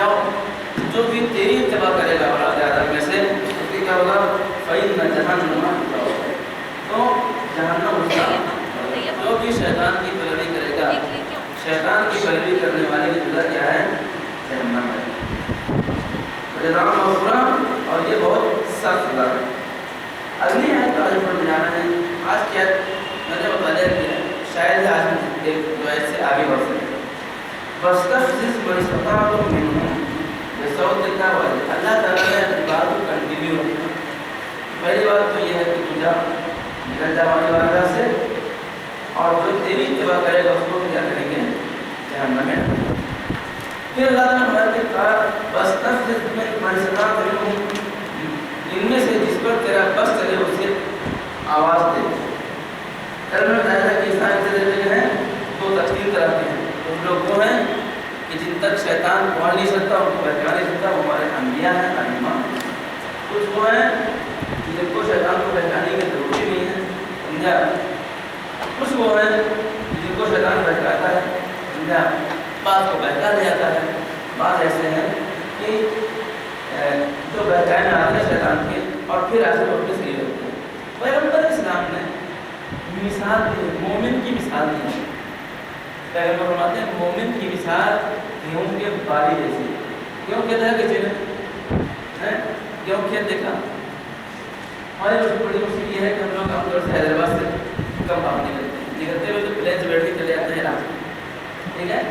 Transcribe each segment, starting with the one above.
جاؤ جو بھی تیری اتباع کرے گا اولاد آدم میں سے اس کے کیا ہوگا فَإِنَّ جَهَنَّمَ تو جہنم اس کا جو بھی شیطان کی پیروی کرے گا شیطان کی پیروی کرنے والے کی جزا کیا ہے جہنم ہے جزاء مغفورہ اور یہ بہت سخت سزا ہے اگلی آیت کا پر جانا ہے آج کیا میں نے مطالعہ کیا شاید آج ایک جو ایسے آگے بڑھ سکے فَاسْتَفْزِزْ مَنِ اسْتَطَعْتَ مِنْهُمْ بِصَوْتِكَ وَأَجْلِبْ اللہ تعالیٰ نے اپنی بات کو کنٹینیو رکھا پہلی بات تو یہ ہے کہ تو جا نکل جا ہماری بارگاہ سے اور جو تیری اتباع کرے گا اس کو کیا کریں گے جہنم میں پھر اللہ تعالیٰ نے ہمارے کہا فَاسْتَفْزِزْ مَنِ اسْتَطَعْتَ مِنْهُمْ ان میں سے جس پر تیرا بس چلے اسے آواز دے کل میں بتایا تھا کہ انسان سے جو ہیں دو تقسیم طرح کے ہیں کچھ لوگ وہ ہیں کہ جن تک شیطان پہنچ نہیں سکتا ان کو بہکا نہیں سکتا وہ ہمارے انبیاء ہیں ائمہ کچھ وہ ہیں جن کو شیطان کو بہکانے کی ضرورت ہی نہیں ہے سمجھا کچھ وہ ہیں جن کو شیطان بہکاتا ہے سمجھا بعض کو بہکا دے جاتا ہے بعض ایسے ہیں کہ جو بہکانے آتے ہیں شیطان کے اور پھر ایسے لوگ کے صحیح ہوتے ہیں پیغمبر اسلام نے مثال دی مومن کی مثال دی ہے پیغمبر فرماتے ہیں مومن کی مثال گیہوں کے بالی جیسی گیہوں کہتا ہے کہ گیہوں کھیت دیکھا ہماری بڑی مشکل یہ ہے کہ ہم لوگ عام طور سے حیدرآباد سے کم باہر نہیں کرتے نکلتے ہوئے تو پلین سے بیٹھ کے چلے جاتے ہیں راستے ٹھیک ہے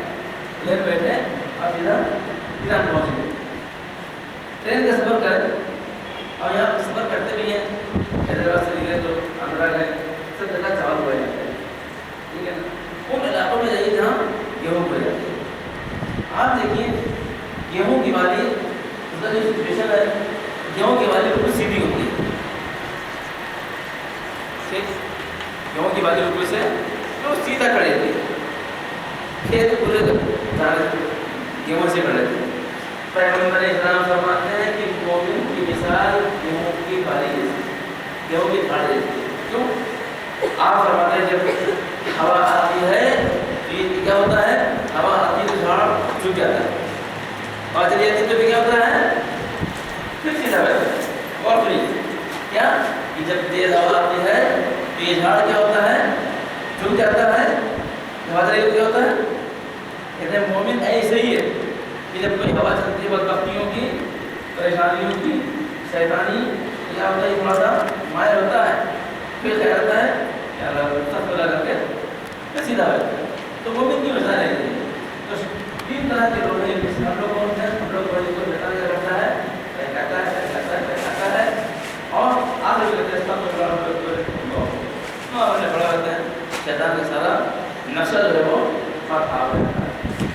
پلین بیٹھے اب ادھر پہنچ گئے ٹرین کا سفر کریں اور یہاں سفر کرتے بھی ہیں حیدرآباد سے نکلے تو آندھرا گئے سب جگہ چاول ہوئے جاتے ہیں ٹھیک ہے نا ان علاقوں میں جائیے جہاں گیہوں ہوئے جاتے ہیں آپ دیکھیے گیہوں کی والی اس کا جو سچویشن ہے گیہوں کی والی بالکل سیدھی ہوتی ہے گیہوں کی والی بالکل سے تو سیدھا کھڑے تھے کھیت پورے گیہوں سے کھڑے تھے پیغمبر اسلام فرماتے ہیں کہ مومن کی مثال گیہوں کی بالی جیسی گیہوں کی جھاڑ جیسی کیوں آپ فرماتے ہیں جب ہوا آتی ہے تو یہ کیا ہوتا ہے ہوا آتی ہے تو جھاڑ جھک جاتا ہے اور چلی جاتی ہے تو کیا ہوتا ہے پھر سیدھا بیٹھتا ہے اور سنیے کیا کہ جب تیز ہوا آتی ہے تو یہ جھاڑ کیا ہوتا ہے جھک جاتا ہے ہوا چلی کیا ہوتا ہے کہتے ہیں مومن ایسے ہی ہے کہ جب کوئی ہوا چلتی ہے بدبختیوں کی پریشانیوں کی شیطانی کیا ہوتا ہے تھوڑا سا مائل ہوتا ہے پھر خیال ہوتا ہے کیا سب کو لگا کے سیدھا ہوتا ہے تو مومن کی مثال ہے تو تین طرح کے لوگ ہیں ہم لوگ کون ہیں ہم لوگ بڑی کو بتا کر رکھتا ہے کہتا ہے اور آگے بھی کہتے ہیں سب کو بڑا ہوتا ہے شیطان کا سارا نشہ جو ہے وہ خراب رہتا ہے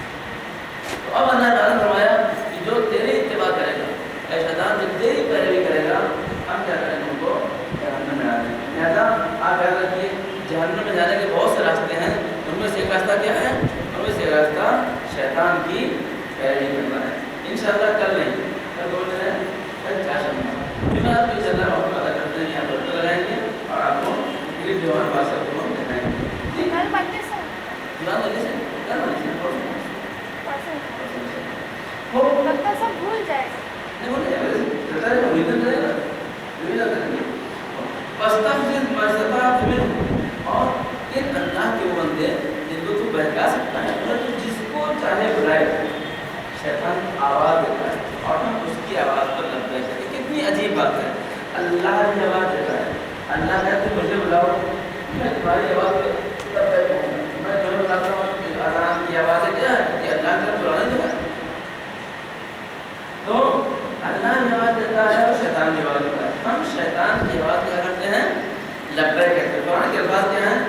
تو اب اللہ تعالیٰ نے فرمایا کہ جو تیری اتباع کرے گا اے شیطان جو تیری پیروی کرے گا ہم کیا کریں گے ان کو جہنم میں ڈالیں گے لہٰذا آپ یاد رکھیے جہنم میں جانے کے بہت سے راستے ہیں ان میں سے ایک راستہ کیا ہے ان میں سے ایک راستہ شیطان کی پیروی کرنا ہے انشاءاللہ کل نہیں کل دو دن ہے کل چاشم جمعرات کو انشاءاللہ وقت ادا کرتے ہیں یہاں پر لگائیں گے اور آپ کو کلپ جو ہے واٹسایپ کو دکھائیں گے کل بنتے سر جمعرات والے سے کل والے سے لگتا سب بھول جائے نہیں بولے جائے گا ریویژن کرے گا ریویژن کریں گے فَاسْتَفْزِزْ مَنِ اسْتَطَعْتَ مِنْهُمْ اور یہ اللہ کے وہ بندے جن کو تو بہکا سکتا ہے اور تو جس کو چاہے بلائے شیطان آواز دیتا ہے اور ہم اس کی آواز پر لگ جائے ہیں کتنی عجیب بات ہے اللہ کی آواز دیتا ہے اللہ کہتے ہیں مجھے بلاؤ میں تمہاری آواز پر تب بیٹھوں گا میں تمہیں بتاتا ہوں کہ آرام کی آواز ہے کیا ہے یہ اللہ کا بلانے دے گا تو اللہ کی آواز دیتا ہے اور شیطان کی آواز دیتا ہے ہم شیطان کی آواز کیا کرتے ہیں لبیک کہتے ہیں قرآن کے الفاظ کیا ہیں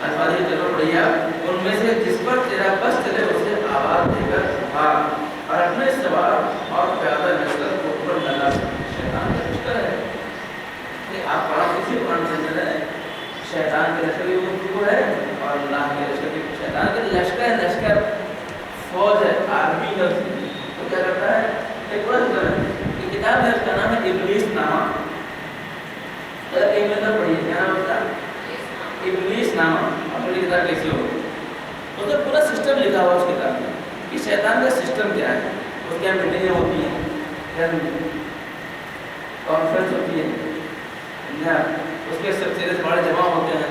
الفاظ یہ چلو پڑھیے ان میں سے جس پر تیرا بس چلے اسے آواز دے کر بھاگ اور اپنے سوار اور پیادہ نکل کو اوپر ڈالا شیطان کا لشکر ہے کہ آپ پڑھا کسی قرآن سے چلے شیطان کے لشکر کی وہ ہے اور اللہ کے لشکر کی شیطان کے لشکر فوج ہے آرمی لفظ تو کیا کرتا ہے ایک یہ کتاب ہے اس کا نام ہے ابلیس نامہ ایک مطلب پڑھیے کیا نام ہوتا ہے ابلیس نامہ اپنی کتاب کیسی ہو اس کا پورا سسٹم لکھا ہوا اس کتاب میں کہ شیطان کا سسٹم کیا ہے اس کے ہم کانفرنس ہوتی ہے اس کے سب سے بڑے جمع ہوتے ہیں,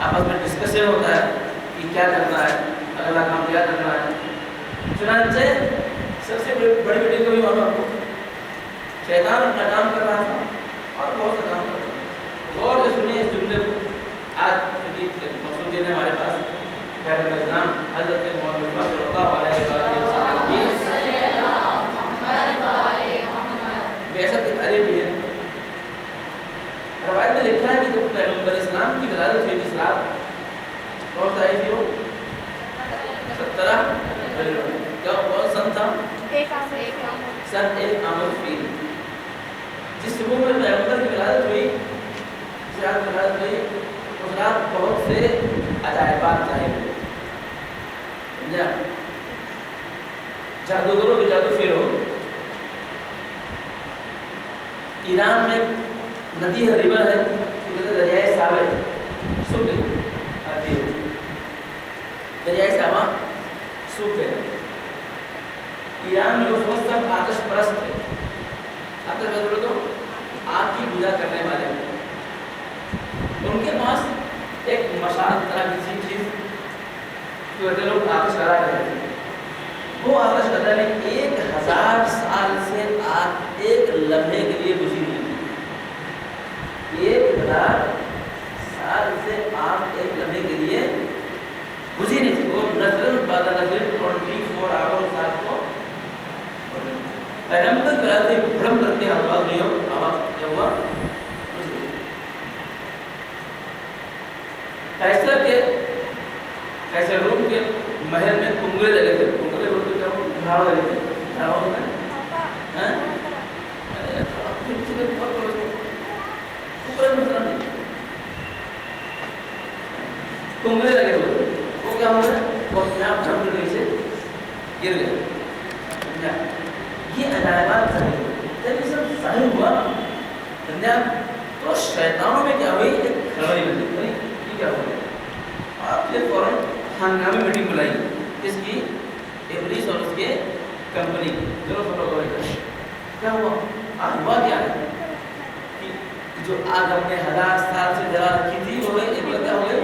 آپس میں ڈسکشن ہوتا ہے کہ کیا کرنا ہے, اگلا کام کیا کرنا ہے. چنانچہ سب سے بڑی میٹنگ کو بھی وہاں پر شیطان اپنا کام کر رہا تھا اور بہت سا کام کر رہا تھا. غور سے سنیے اس جملے کو. آج مقصود یہ ہے ہمارے پاس خیر الاسلام حضرت محمد صلی اللہ علیہ وسلم کی بیشت کی تعریف بھی ہے. روایت میں لکھا ہے کہ جب پیغمبر اسلام کی ولادت ہوئی تھی, کون سا آئی تھی وہ 17 کیا کون سن تھا سن 1 عام الفیل. جس صبح میں پیغمبر کی ولادت ہوئی اس رات بہت سے عجائبات ظاہر ہوئے. جادوگروں کے جادو فیر ہو گئے. ایران میں ندی ہے, ریور ہے, دریائے ساوے سوکھ گئی, دریائے ساوا سوکھ گئے. ایران میں اس وقت سب آتش پرست تھے. آتش پرست تو آگ کی پوجا کرنے والے ہیں. ان کے پاس ایک مشال طرح کسی چیز جو لوگ آتش کرا رہے تھے, وہ آتش کرا میں 1000 سال سے آگ ایک لمحے کے لیے بجھی نہیں تھی. 1000 سال سے آگ ایک لمحے کے لیے بجھی نہیں تھی. وہ نظر بعد نظر 24 آورز آگ کو پیغمبر کراتے بھڑم کرتے آواز نہیں ہو, آواز کیا ہوا کیسے روم کے محل میں کنگرے لگے تھے. کنگرے بولتے کیا وہ گھاڑ لگے تھے. گھاڑ ہوتا ہے کنگرے لگے ہوئے, وہ کیا ہوا وہ اپنے آپ جھپٹ کے نیچے گر گئے. یہ عجائبات ظاہر ہوئے. جب یہ سب ظاہر ہوا تو شیطانوں میں کیا ہوئی, ایک کھڑبڑی بندی. یہ کیا ہوا, آپ یہ فوراً ہنگامی میٹنگ بلائی. اس کی ابلیس اور اس کے کمپنی دونوں فوٹو کو کیا ہوا, آج ہوا کیا ہے کہ جو آگ ہم نے 1000 سال سے جلا رکھی تھی وہ ایک بار کیا ہوئے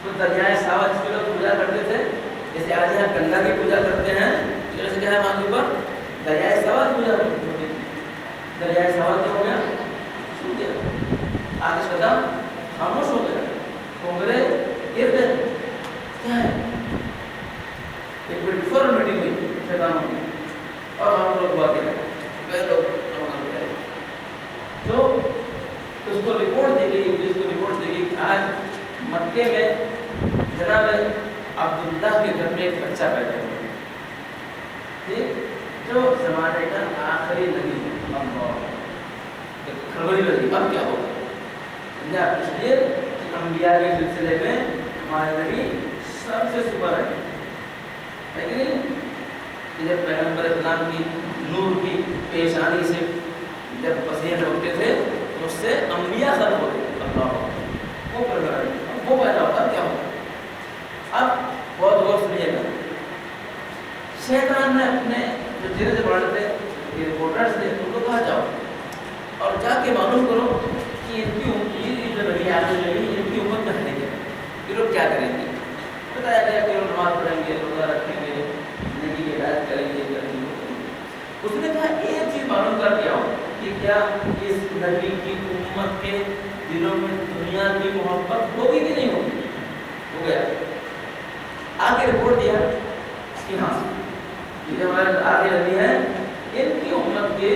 تو دریائے ساوا جس کو لوگ پوجا کرتے تھے, جیسے آج یہاں گنگا کی پوجا کرتے ہیں, جیسے کیا ہے وہاں کے اوپر دریائے ساوا کی پوجا ہوتی ہے. دریائے ساوا کیا ہو گیا, سو گیا, آتش کا دم خاموش ہو گیا, کنگرے گر گئے. کیا ہے ایک بڑی فوراً میٹنگ ہوئی شیطانوں کی, اور ہم لوگ ہوا کیا وہ لوگ تو اس کو رپورٹ دی گئی, اس کو رپورٹ دی گئی کہ آج مکے میں جناب عبداللہ کے گھر میں ایک بچہ پیدا ہوا, جو زمانے کا آخری نبی کھڑبڑی لگی. اب کیا ہوگا, اس لیے کہ انبیاء کے سلسلے میں ہمارے نبی سب سے سپر ہے. لیکن جب پیغمبر اسلام کی نور کی پیشانی سے جب پسینے ہوتے تھے تو اس سے انبیاء ختم ہوتے تھے. اللہ وہ پیدا ہوتا. کیا ہوتا, اب بہت غور سنیے گا. شیطان نے اپنے جو دھیرے سے بڑھتے تھے رپورٹرز تھے ان کو کہا جاؤ اور جا کے معلوم کرو کہ ان کی جو نبی آتے نبی ان کی امت میں ہے کیا, یہ لوگ کیا کریں گے. بتایا گیا کہ وہ نماز پڑھیں گے, روزہ رکھیں گے, زندگی کی ہدایت کریں گے. اس نے کہا ایک چیز معلوم کر کے آؤ کہ کیا اس نبی کی امت کے دلوں میں دنیا کی محبت ہوگی کہ نہیں ہوگی. ہو گیا. آگے رپورٹ دیا کہ ہاں یہ ہمارے آگے نبی ہیں, ان کی امت کے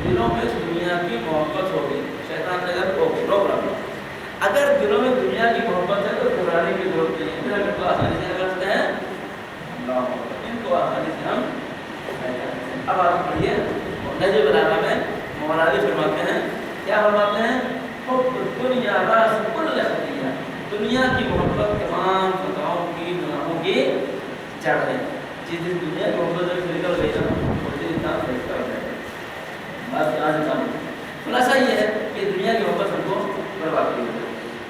دلوں میں دنیا کی محبت ہوگی. شیطان نے کہا روک رہا, اگر دلوں میں دنیا کی محبت ہے تو گھبرانے کی ضرورت نہیں ہے. پھر ہم کو آسانی سے کرتے ہیں ان کو آسانی سے ہم. اب آپ پڑھیے نجم العلا میں مولانا فرماتے ہیں, کیا فرماتے ہیں, دنیا راس کل خطیہ, دنیا کی محبت تمام خطاؤں کی گناہوں کی جڑ ہے. جس دن دنیا کی محبت سے نکل گئی نا اس دن انسان فیصلہ ہو جائے گا. بات کہاں سے کام, خلاصہ یہ ہے کہ دنیا کی محبت ہم کو برباد کی.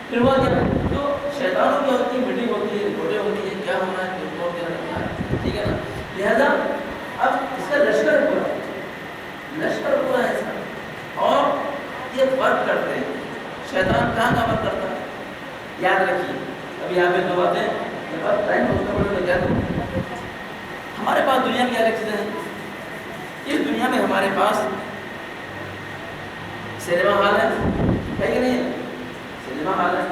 پھر وہ کیا, تو شیطانوں کی ہوتی ہے, میٹنگ ہوتی ہے, رپورٹیں ہوتی ہے, کیا ہونا ہے, کیا ٹھیک ہے نا. لہذا اب اس کا لشکر پورا لشکر پورا ہے سر، اور یہ ورک کرتے ہیں. شیطان کہاں کا ورک کرتا ہے؟ یاد رکھیے ابھی یہاں پہ دو باتیں ٹائم ہمارے پاس دنیا کی الگ چیزیں ہیں. اس دنیا میں ہمارے پاس سنیما ہال ہے کہ نہیں؟ سنیما ہال ہے،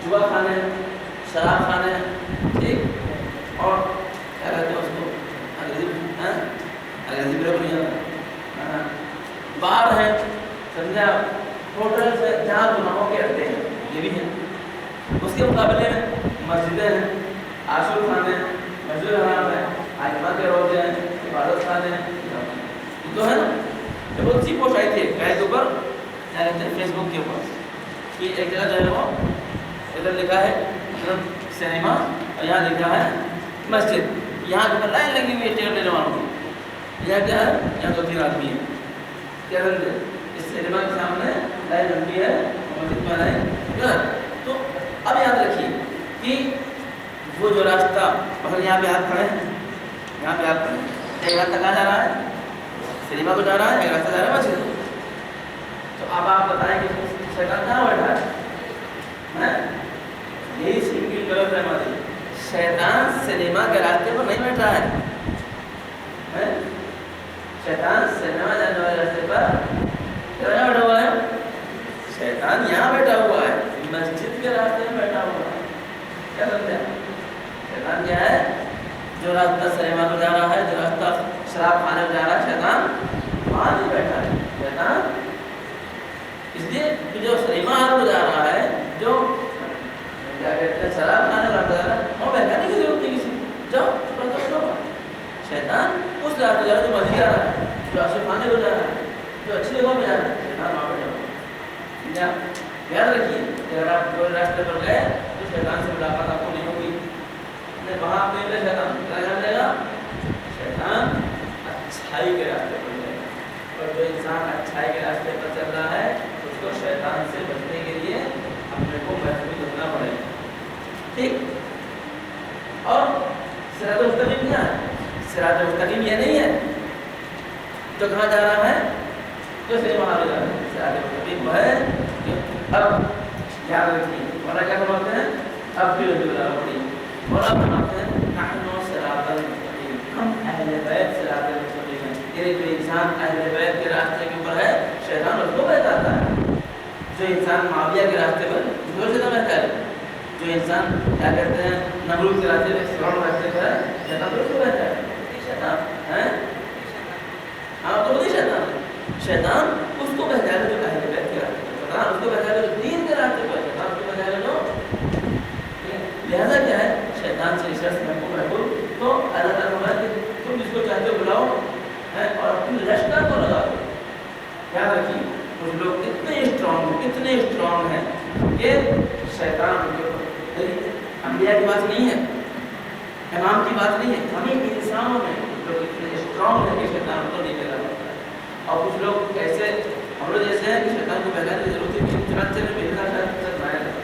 جوا خانے ہیں، شراب خانے ہیں، ٹھیک، اور کیا کہتے ہیں اس کو انگریزی بار ہے، سمجھا، ہوٹل سے جہاں گناہوں کے اڈے ہیں یہ بھی ہیں. اس کے مقابلے میں مسجدیں ہیں، عاشور خانے ہیں، مسجد الحرام ہے، آئمہ کے روضے ہیں، عبادت خانے ہیں. تو ہے نا یہ بہت سی پوسٹ آئی تھی گائے کے اوپر، کیا کہتے ہیں، فیس بک کے اوپر، کہ ایک جگہ جو ہے وہ ادھر لکھا ہے سنیما اور یہاں لکھا ہے مسجد. یہاں جو لائن لگی ہوئی ہے ٹکٹ لینے والوں کی. یہاں کیا ہے؟ یہاں 2-3 آدمی ہیں. کیا کرتے ہیں؟ اس سنیما کے سامنے لائن لگی ہے، مسجد میں لائن. تو اب یاد رکھیے کہ وہ جو راستہ اگر یہاں پہ آپ کھڑے ہیں، یہاں پہ آپ کھڑے ہیں، ایک راستہ کہاں جا رہا ہے؟ سنیما کو جا رہا ہے، ایک راستہ جا رہا ہے مسجد. تو اب آپ بتائیں کہ شیطان کہاں بیٹھا ہے؟ یہی سنگل غلط ہے ہماری. شیطان سنیما کے راستے پر نہیں بیٹھا ہے. شیطان سنیما جانے والے راستے پر کہاں بیٹھا ہوا ہے؟ شیطان یہاں بیٹھا ہوا ہے، مسجد کے راستے میں بیٹھا ہوا ہے. کیا سمجھا؟ شیطان کیا ہے؟ جو راستہ سنیما کو جا رہا ہے، جو راستہ شراب خانے کو جا رہا ہے، شیطان وہاں نہیں بیٹھا ہے. شیطان اس لیے جو سنیما کو جا رہا ہے، جو کیا کہتے ہیں شراب خانے کو جا رہا ہے، وہ بیٹھانے کی ضرورت نہیں کسی. جاؤ شیطان اس راستے جا رہا ہے جو مسجد جا رہا ہے، جو عاشور خانے کو جا رہا ہے، جو اچھی جگہ پہ جا رہا ہے، شیطان وہاں بیٹھا ہوا ہے. یاد رکھیے اگر آپ دو راستے پر گئے تو شیطان سے ملاقات آپ کو نہیں ہوگی. وہاں آپ نہیں ملے شیطان کیا جائے گا؟ شیطان اچھائی کے راستے پر جائے گا. اور جو انسان اچھائی کے راستے پر چل رہا ہے اس کو شیطان سے بچنے کے لیے اپنے کو محفوظ رکھنا پڑے گا. ٹھیک. اور صراط مستقیم کیا ہے؟ صراط مستقیم یہ نہیں ہے تو کہاں جا رہا ہے؟ تو صحیح وہاں جا رہا ہے. صراط مستقیم وہ ہے. اب یاد رکھیے اور کیا فرماتے ہیں؟ اب بھی پڑھی اور اب فرماتے ہیں نحن صراط المستقیم، ہم اہل بیت صراط المستقیم ہیں. یہ جو انسان اہل بیت کے راستے کے اوپر ہے شیطان اس کو بہتاتا ہے. جو انسان معاویہ کے راستے پر جو شیطان بہتا ہے. جو انسان کیا کہتے ہیں نمرود کے راستے پر فرعون راستے پر ہے شیطان اس کو بہتا ہے. شیطان ہے ہاں تو نہیں شیطان. شیطان اس کو بہتا ہے جو اہل بیت کے راستے پر، شیطان اس کو بہتا ہے جو دین کے راستے پر، شیطان اس کو بہتا ہے جو. لہذا کیا ہے شیطان سے اس راستے میں محفوظ. تو اللہ تعالیٰ فرماتا ہے کہ تم جس کو چاہتے ہو بلاؤ اور اپنے لشکر کو لگا دو. یاد رکھیے کچھ لوگ اتنے اسٹرانگ ہیں کہ شیطان انبیاء کی بات نہیں ہے، امام کی بات نہیں ہے، ہمیں انسانوں میں لوگ اتنے اسٹرانگ ہیں کہ شیطان کو نہیں پھیلا پاتا. اور کچھ لوگ ایسے ہم لوگ جیسے ہیں کہ شیطان کو بہلانے کی ضرورت ہے کہ چنانچہ میں بہلا بنایا تھا.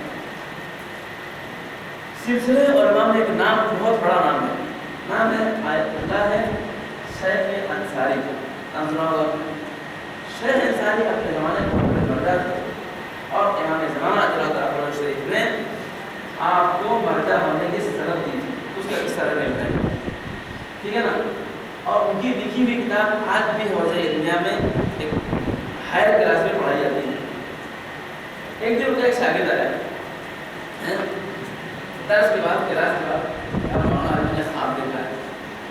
سلسلے علماء میں ایک نام بہت بڑا نام ہے آیت اللہ ہے شیخ انصاری. شیخ انصاری اپنے زمانے میں بہت بڑے مرجع تھے اور امام زمانہ اللہ تعالیٰ شریف نے آپ کو مرجع ہونے کی سند دی تھی. اس کا قصہ میں بتائیں. ٹھیک ہے نا. اور ان کی لکھی ہوئی کتاب آج بھی حوزہ علمیہ میں ایک ہائر کلاس میں پڑھائی جاتی ہے. ایک دن ان کا ایک شاگرد آیا درس کے بعد کلاس کے بعد میں نے خواب دیکھا ہے.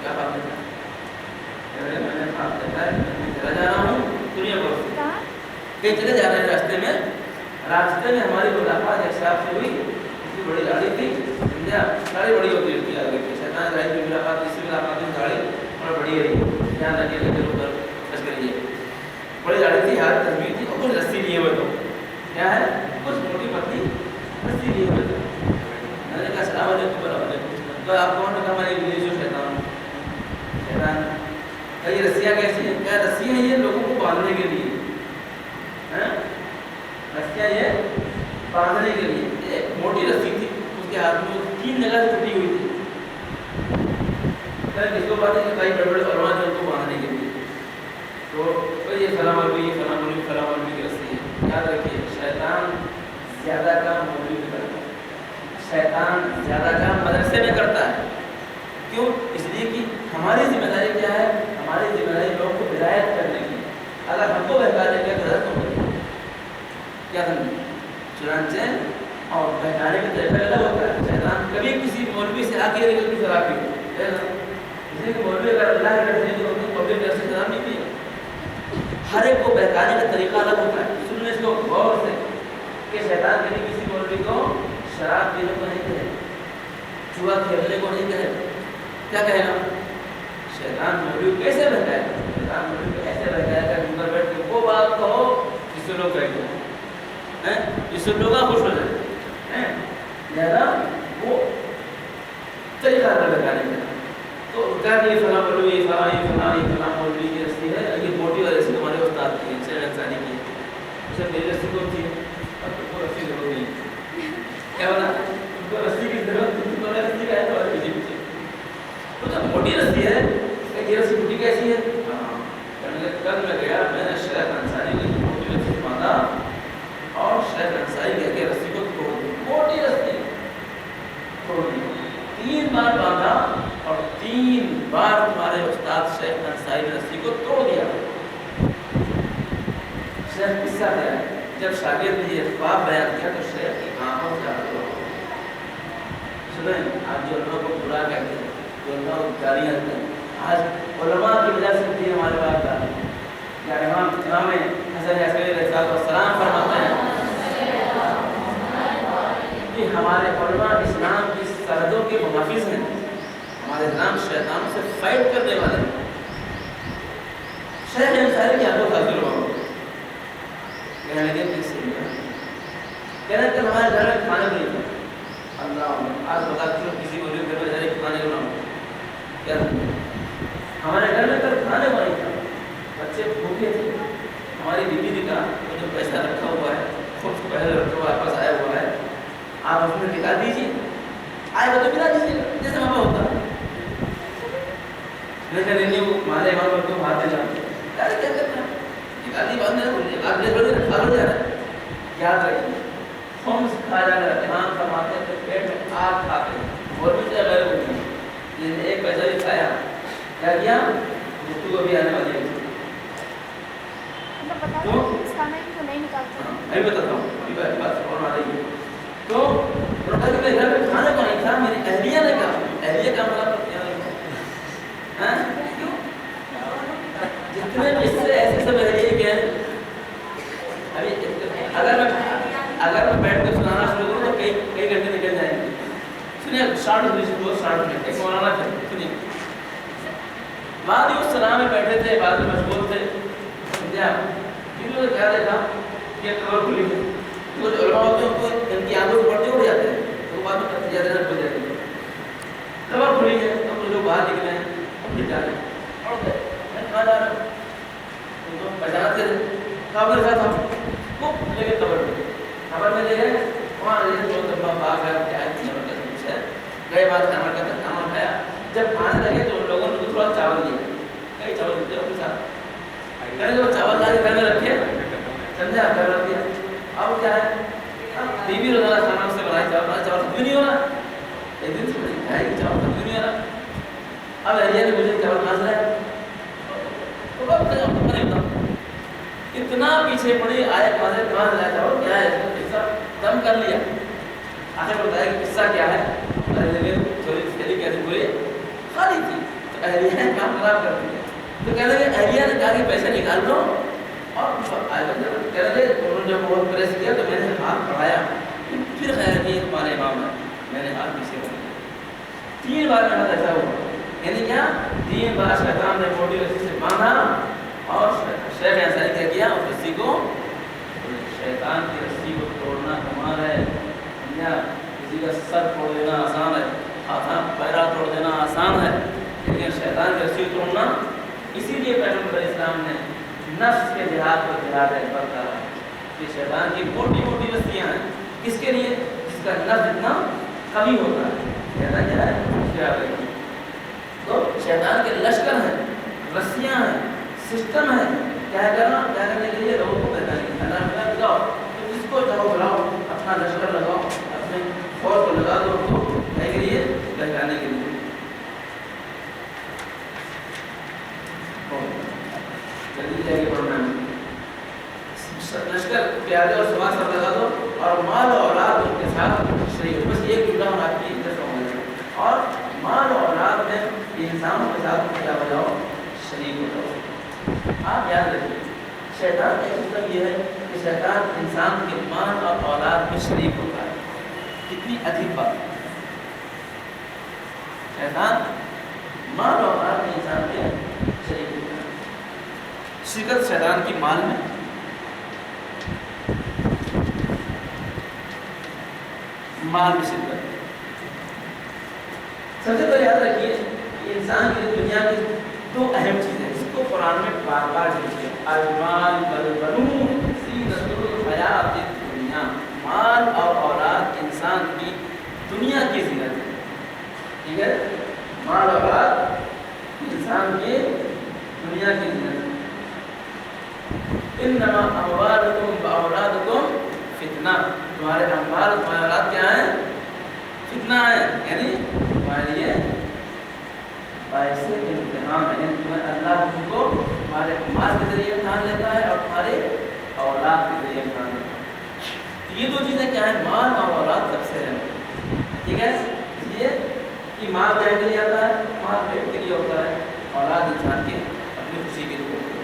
کیا خواب دیکھا ہے؟ میں نے خواب دیکھا ہے میں چلا جا رہا ہوں دنیا کو کہیں چلے جا رہے ہیں راستے میں ہماری ملاقات ایک صاحب سے ہوئی. اس کی بڑی گاڑی تھی سمجھا. گاڑی بڑی ہوتی ہے آگے کی شیطان گاڑی کی ملاقات اس سے ملاقات میں گاڑی اور بڑی ہے دھیان رکھیے لگے اوپر بس کریے. بڑی گاڑی تھی ہاتھ تصویر تھی اور کچھ رسی لیے ہوئے. تو کیا ہے کچھ موٹی پتلی رسی لیے ہوئے تھے. میں نے کہا السلام علیکم ورحمۃ. تو آپ کون نے کہا میں ابلیس ہوں شیطان. یہ رسیاں کیسی ہیں؟ کیا رسیاں یہ لوگوں کو باندھنے کے لیے. رسیاں یہ باندھنے کے لیے. ایک موٹی رسی تھی اس کے ہاتھ میں 3 جگہ سے ٹوٹی ہوئی تھی. کس کو بات ہے کہ بڑے بڑے علماء جو ان کو باندھنے کے لیے. تو شیطان زیادہ کام مدرسے میں کرتا ہے. کیوں؟ اس لیے کہ ہماری ذمہ داری کیا ہے؟ ہماری ذمہ داری لوگوں کو ہدایت کرنے کی. اگر ہم کو بہکا دیں گے غلط ہوگا کیا کریں؟ چنانچہ اور بہکانے کا طریقہ الگ ہوتا ہے. شیطان کبھی کسی مولوی سے آ کے کبھی شراب پی کسی کو مولوی اگر اللہ کے کرتے ہیں تو پبلک ڈر سے شراب نہیں پی. ہر ایک کو بہکانے کا طریقہ الگ ہوتا ہے. سننے اس کو غور سے کہ شیطان کبھی کسی مولوی کو شراب پینے کو نہیں کہے, جوا کھیلنے کو نہیں کہے. کیا کہے گا؟ شیطان مولوی کو کیسے بہکائے گا؟ شیطان مولوی کو ایسے بہکائے گا کہ بیٹھ کے وہ بات کہو جس سے لوگ بیٹھ جائیں, جس سے لوگ خوش ہو جائیں. لہذا وہ طریقہ ہے بہکانے کا. تو کہا کہ یہ فلاں مولوی فلاں مولوی کی رسی ہے, یہ موٹی والی رسی ہمارے استاد کی ہے, شیخ انصاری کی ہے. اسے میری رسی کون سی ہے؟ اب تم کو رسی ضرورت نہیں. کیا بنا تم کو رسی کی ضرورت, تم کو رسی کا ہے تو پیچھے پیچھے. تو جب موٹی رسی ہے یہ رسی موٹی کیسی ہے؟ کل میں گیا, میں نے شیخ انصاری کی موٹی رسی باندھا اور شیخ انصاری کہہ کے رسی کو توڑ دی. موٹی رسی توڑ دی, 3 بار باندھا اور 3 بار تمہارے استاد شیخ انصاری نے رسی کو توڑ دیا. شیخ قصہ کیا ہے؟ جب شاگرد نے یہ خواب بیان کیا تو شیخ کی آنکھوں سے آنسو آ گئے. سنیں, آج جو لوگوں کو برا کہتے ہیں, جو لوگ گالیاں دیتے ہیں, آج علماء کی وجہ سے بھی ہمارے بات آ رہی ہے. یا امام حسن عسکری علیہ السلام فرماتے ہیں کہ ہمارے علماء اسلام کی سرحدوں کے محافظ ہیں. ہمارے اسلام شیطانوں سے فائٹ کرنے والے ہیں. شیخ انصاری کی آنکھوں کا حاضر ہوا کہنے لگے کیسے کہنے کہ ہمارے گھر میں کھانے نہیں تھے. اللہ آج بتا کیوں کسی کو گھر میں جائے کھانے کو نہ کیا ہمارے گھر میں کل کھانے کو نہیں تھا, بچے بھوکے تھے. ہماری بیوی نے کہا وہ جو پیسہ رکھا ہوا ہے خود پہلے رکھا ہوا واپس آیا ہوا ہے, آپ اس میں نکال دیجیے, آئے گا تو ملا دیجیے جیسے ماما ہوتا. میں کہا نہیں وہ ہمارے امام کو بات دے جاتے کیا کرنا ہے, نکال دی بات نہیں آپ لے بڑے کھا لو جا رہا ہے. یاد رکھیے خمس کھا جا رہا ہے, امام فرماتے ہیں پیٹ میں آگ کھاتے ہیں اور بھی چاہے غیر ہوتی ہے. جس نے ایک پیسہ بھی کھایا کیا کیا گفتگو بھی آنے والی ہے. تو میں بتاتا ہوں ابھی بات فوراً آ رہی ہے. تو روٹا کہ میرے گھر میں کھانے کو نہیں تھا, میری اہلیہ نے کہا, اہلیہ کا مطلب کیا ہے؟ جتنے قصے ایسے سب اہلیہ کے ہیں. ابھی اگر میں بیٹھ کے سنانا شروع کروں تو کئی گھنٹے نکل جائیں گے. سنیے 60 منٹ ایک مولانا تھے, سنیے. بعد السلام میں بیٹھے تھے, بعد میں مشغول تھے. انہوں نے کیا دیکھا کہ قبر کھلی ہے. تو جو علماء ہوتے ہیں ان کو ان کی آنکھوں سے پڑتے اڑ جاتے ہیں, تو بعد میں کرتے جاتے ہیں کھل جاتے ہیں. قبر کھلی ہے تو کچھ لوگ باہر نکلے ہیں, ہم پھر جا رہے ہیں اور میں کہاں جا رہا ہوں تو پہچانتے تھے کہاں میرے ساتھ ہم وہ لے کے قبر میں لے گئے. وہاں جو لمبا باغ ہے کیا ہے گئے بات کھانا کھانا کھایا. جب کھانے لگے تو ان لوگوں نے تھوڑا چاول دیا, کئی چاول دیتے اپنے ساتھ. میں نے جو چاول لا کے گھر میں رکھے سمجھے آپ گھر رکھ دیا. اب کیا ہے بیوی روزانہ کھانا اس سے بنائی چاول کیوں نہیں ہو رہا, ایک دن سے بڑی چاول کیوں نہیں ہو رہا. اب اہلیہ نے مجھے چاول کھانس رہا ہے تو نہیں بتاؤں اتنا پیچھے پڑی آئے کھانے کہاں سے لایا چاول کیا ہے قصہ دم کر لیا. آخر بتایا کہ قصہ کیا ہے. تھوڑی کیسی پوری خالی تھی تو اہلیہ نے کام خراب کر دیا. تو کہنے لگے اہلیہ نے کہا کہ پیسے نکال دو اور کہنے لگے انہوں نے جب بہت پریس کیا تو میں نے ہاتھ بڑھایا, پھر خیر نہیں تمہارے امام ہے, میں نے ہاتھ پیچھے کر دیا. 3 بار میرا ایسا ہوا, یعنی کیا 3 بار شیطان نے موٹی رسی سے باندھا اور شیخ انصاری کیا کیا اس رسی کو. شیطان کی رسی کو توڑنا کمال ہے. کسی کا سر توڑ دینا آسان ہے, پیرا توڑ دینا آسان ہے, لیکن شیطان کی رسی توڑنا. اسی لیے پیغمبر اسلام نے نفس کے جہاد کو جہاد برقرار ہے. یہ شیطان کی موٹی موٹی رسیاں ہیں, کس کے لیے؟ جس کا نفس اتنا قوی ہوتا ہے. شیطان کیا ہے؟ تو شیطان کے لشکر ہیں, رسیاں ہیں, سسٹم ہے. کیا کرنے کے لیے لوگوں کو بہتر نہیں. اللہ لگاؤ تو جس کو چاہو بلاؤ, اپنا لشکر لگاؤ, اپنے فوج کو لگا دو ان کو کہنے کے لیے لہرانے کے لیے. جلدی جائے گی پڑھنا ہے. لشکر پیادے اور سوار سب لگا دو اور مال اور اولاد ان کے ساتھ شریک. بس ایک جملہ اور آپ کی عزت ہوگی. اور مال اور اولاد میں انسانوں کے ساتھ کیا ہو جاؤ شریک ہو جاؤ. آپ یاد رکھیے شیطان کا مطلب یہ ہے کہ شیطان انسان کے مال اور اولاد میں شریک ہوتا ہے. کتنی عجیب بات ہے. شیطان مال اور اولاد میں انسان کے شریک ہوتا ہے. شرکت شیطان کی مال میں, مال میں شرکت. سب سے پہلے یاد رکھیے کہ انسان کی دنیا کی دو اہم چیزیں اس کو قرآن میں بار بار ذکر ہے. المال والبنون زینۃ الحیات الدنیا. مال اور اولاد انسان کی دنیا کی زینت ہے. ٹھیک ہے, مال اور اولاد انسان کی دنیا کی زینت ہے. انما اموالکم واولادکم فتنہ. تمہارے اموال تمہارے اولاد کیا ہیں؟ فتنہ ہے, یعنی تمہارے لیے باعث امتحان ہے. تمہیں اللہ تم کو تمہارے مال کے ذریعے امتحان لیتا ہے اور تمہارے اولاد کے ذریعے امتحان لیتا ہے. یہ دو چیزیں کیا ہیں؟ مال اور اولاد سب سے ہے. ٹھیک ہے, اس لیے کہ مال کیا کے لیے آتا ہے؟ مال پیٹ کے لیے ہوتا ہے, اولاد انسان کی اپنی خوشی کے لیے ہوتی ہے.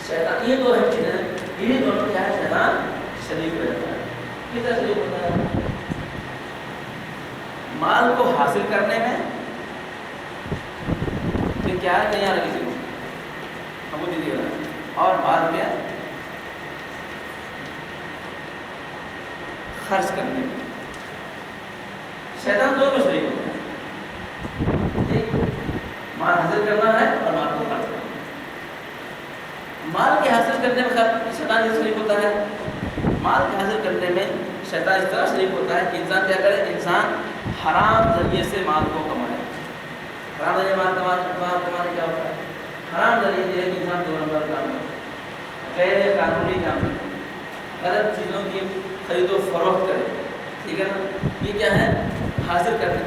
شیطان یہ دو اہم چیزیں ہیں. یہ دونوں کیا ہے؟ شیطان شریک رہتا ہے. کس طرح شریک ہوتا ہے؟ مال کو حاصل کرنے میں پھر کیا ہے نہیں آ رہا کسی کو ہم کو نہیں رہا, اور مال کیا خرچ کرنے میں. شیطان دونوں شریک ہوتا ہے. ایک مال حاصل کرنا ہے اور مال کو خرچ کرنا. مال کے حاصل کرنے میں شیطان یہ شریک ہوتا ہے. مال کے حاصل کرنے میں شیطان اس طرح شریک ہوتا ہے کہ انسان کیا کرے؟ انسان حرام ذریعے سے مال کو کمائے. حرام ذریعے مال کمانے کیا ہوتا ہے؟ حرام ذریعے یہ ہے کہ انسان دو نمبر کام کرے, غیر قانونی کام کرے, غلط چیزوں کی خرید و فروخت کرے. ٹھیک ہے نا, یہ کیا ہے؟ حاصل کرنے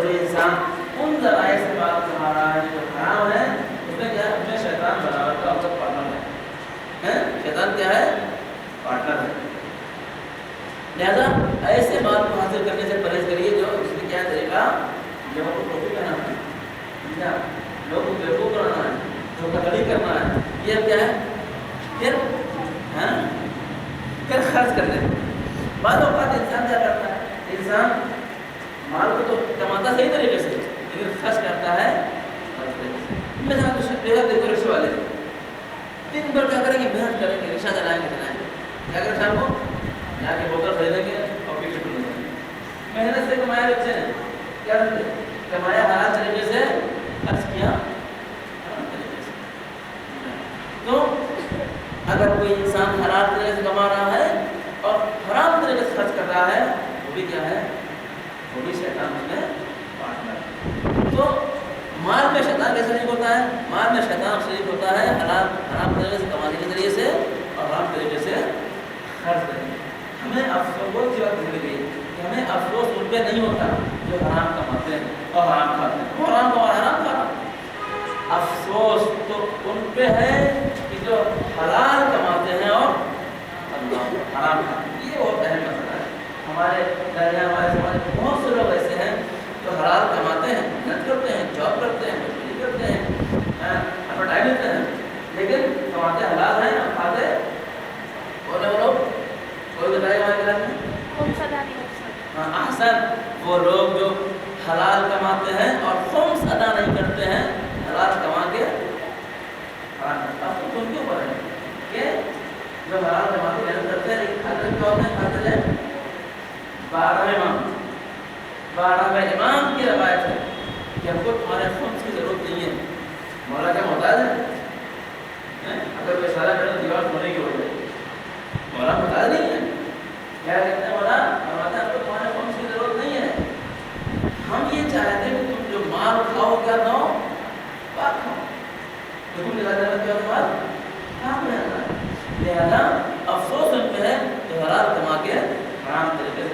جو انسان ان ذرائع سے مال کما رہا ہے جو حرام ہے اس میں کیا ہے؟ اس میں شیطان بناوٹ کا وقت پارٹنر ہے. شیطان کیا ہے؟ پارٹنر ہے. لہذا ایسے مال کو حاصل کرنے سے پرہیز کریے جو اس میں کیا طریقہ لوگوں کو ٹوپی پہنانا ہے, لوگوں کو بیوقوف بنانا ہے, جو قتلی کرنا ہے. یہ کیا ہے؟ پھر خرچ کرنے. بعض اوقات انسان کیا کرتا ہے؟ انسان مال کو تو کماتا صحیح طریقے سے لیکن خرچ کرتا ہے غلط طریقے سے. مثلا دیکھو رکشے والے دن بھر کیا کریں گے؟ محنت کریں گے, رکشہ چلائیں گے. کیا کریں شام کو؟ یہاں کے بوتل خریدیں گے اور پیچھے ڈھونڈیں گے. محنت سے کمایا بچے نے, کیا کمایا حلال طریقے سے, خرچ کیا حرام طریقے سے. تو اگر کوئی انسان حلال طریقے سے کما رہا ہے اور حرام طریقے سے خرچ کر رہا ہے وہ بھی کیا ہے؟ وہ بھی شیطان میں پارٹنر ہے. تو مال میں شیطان کیسے شریک ہوتا ہے؟ مال میں شیطان شریک ہوتا ہے حرام طریقے سے کمانے کے ذریعے سے اور حرام طریقے سے خرچ کرنے. ہمیں افسوس کی بات ذکر گئی کہ ہمیں افسوس ان پہ نہیں ہوتا جو حرام کماتے ہیں اور حرام کھاتے ہیں. وہ حرام اور حرام کھانا, افسوس تو ان پہ ہے کہ جو حلال کماتے ہیں اور حرام کھاتے ہیں. یہ بہت اہم مسئلہ ہے. ہمارے دریا ہمارے سماج میں بہت سے لوگ ایسے ہیں جو حلال کماتے ہیں, محنت کرتے ہیں, جاب کرتے ہیں, مزدوری کرتے ہیں, ایڈورٹائز دیتے ہیں, لیکن کماتے حلال ہیں اور کھاتے وہ لوگ. کوئی بتائے ہمارے گھر میں احسن وہ لوگ جو حلال کماتے ہیں اور خمس ادا نہیں کرتے ہیں, حلال کما کے حرام کرتا ہے. تو ان کے اوپر ہے کہ جو حلال کما کے محنت کرتے ہیں لیکن کھاتے کیا ہوتے ہیں؟ کھاتے ہیں 12 امام کی روایت ہے کہ ہم کو تمہارے خمس کی ضرورت نہیں ہے. مولا کیا محتاج ہے؟ اگر کوئی سارا کرے دیوار ہونے کی ہو جائے, مولا محتاج نہیں ہے. کیا کہتے ہیں مولا؟ فرماتے ہیں ہم کو تمہارے خمس کی ضرورت نہیں ہے. ہم یہ چاہتے ہیں کہ تم جو مال کھاؤ کیا دو پاک کھاؤ. تو تم کیا کیا مال پاک میں آتا ہے. لہذا افسوس ان پہ ہے جو حلال کما کے حرام طریقے سے